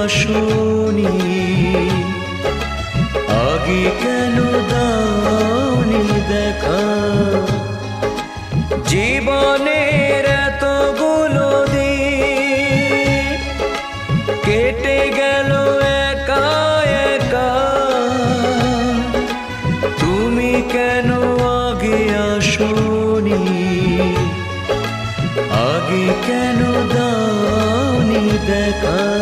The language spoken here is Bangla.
আসনি, আগে কেন দাওনি দেখা। জীবনের এতগুলো দিন কেটে গেল একা একা, তুমি কেন আগে আসনি, আগে কেন দাওনি দেখা।